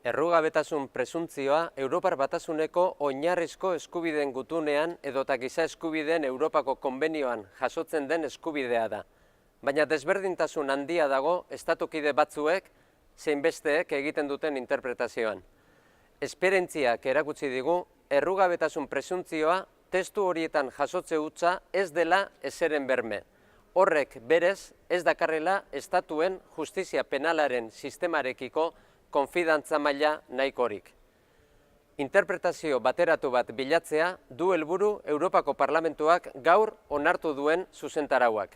Errugabetasun presuntzioa Europar Batasuneko oinarrizko eskubideen gutunean edota giza eskubideen Europako konbenioan jasotzen den eskubidea da. Baina desberdintasun handia dago estatukide batzuek zein besteek egiten duten interpretazioan. Esperientziak erakutsi digu errugabetasun presuntzioa testu horietan jasotze hutsa ez dela ezeren berme. Horrek berez ez dakarrela estatuen justizia penalaren sistemarekiko konfidantza maila nahikorik. Interpretazio bateratu bat bilatzea du helburu Europako Parlamentuak gaur onartu duen zuzentarauak.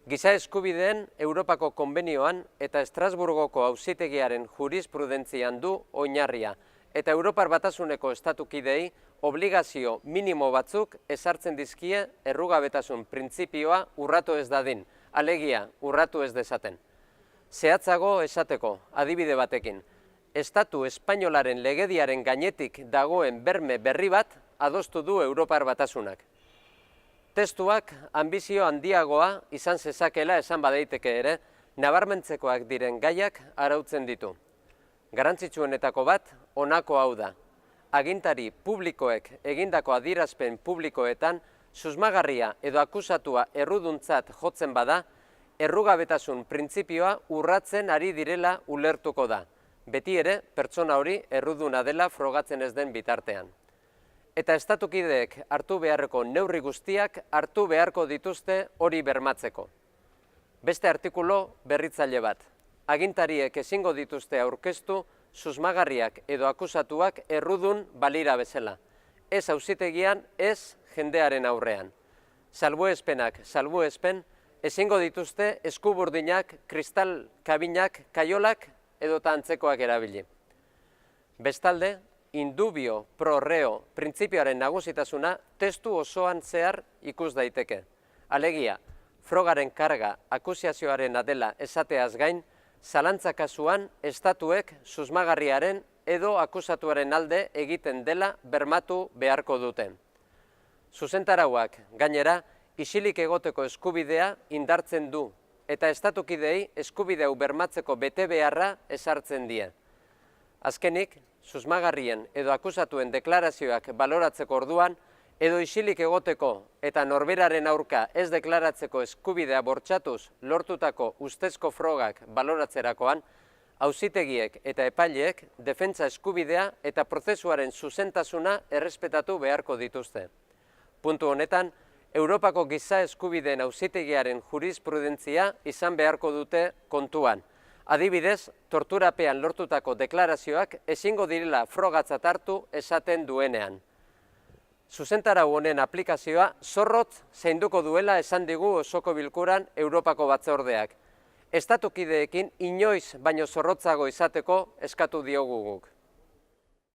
Giza eskubideen Europako konbenioan eta Estrasburgoko auzitegiaren jurisprudentzian du oinarria eta Europar Batasuneko estatukidei obligazio minimo batzuk ezartzen dizkie errugabetasun printzipioa urratu ez dadin, alegia urratu ez dezaten. Zehatzago esateko, adibide batekin, Estatu espainolaren legediaren gainetik dagoen berme berri bat adostu du Europar Batasunak. Testuak anbizio handiagoa izan zezakela esan badaiteke ere, nabarmentzekoak diren gaiak arautzen ditu. Garrantzitsuenetako bat honako hau da. Agintari publikoek egindako adierazpen publikoetan susmagarria edo akusatua erruduntzat jotzen bada, errugabetasun printzipioa urratzen ari direla ulertuko da. Beti ere, pertsona hori erruduna dela frogatzen ez den bitartean. Eta estatukideek hartu beharreko neurri guztiak hartu beharko dituzte hori bermatzeko. Beste artikulu berritzaile bat. Agintariek ezingo dituzte aurkeztu susmagarriak edo akusatuak errudun balira bezala. Ez auzitegian, ez jendearen aurrean. Salbuespenak salbuespen, ezingo dituzte eskuburdinak, kristal kabinak, kaiolak edota antzekoak erabili. Bestalde, indubio pro reo printzipioaren nagusitasuna testu osoan zehar ikus daiteke. Alegia, frogaren karga akusiazioaren adela esateaz gain, zalantza kasuan estatuek susmagarriaren edo akusatuaren alde egiten dela bermatu beharko duten. Zuzentarauak, gainera, isilik egoteko eskubidea indartzen du, eta estatukidei eskubide hau bermatzeko bete beharra ezartzen die. Azkenik, susmagarrien edo akusatuen deklarazioak baloratzeko orduan, edo isilik egoteko eta norberaren aurka ez deklaratzeko eskubidea bortxatuz lortutako ustezko frogak baloratzerakoan, auzitegiek eta epaileek defentsa eskubidea eta prozesuaren zuzentasuna errespetatu beharko dituzte. Puntu honetan, Europako giza eskubideen auzitegiaren jurisprudentzia izan beharko dute kontuan. Adibidez, torturapean lortutako deklarazioak ezingo direla frogatzat hartu esaten duenean. Zuzentarau honen aplikazioa zorrotz zainduko duela esan digu osoko bilkuran Europako batzordeak. Estatukideekin inoiz baino zorrotzago izateko eskatu diogu guk.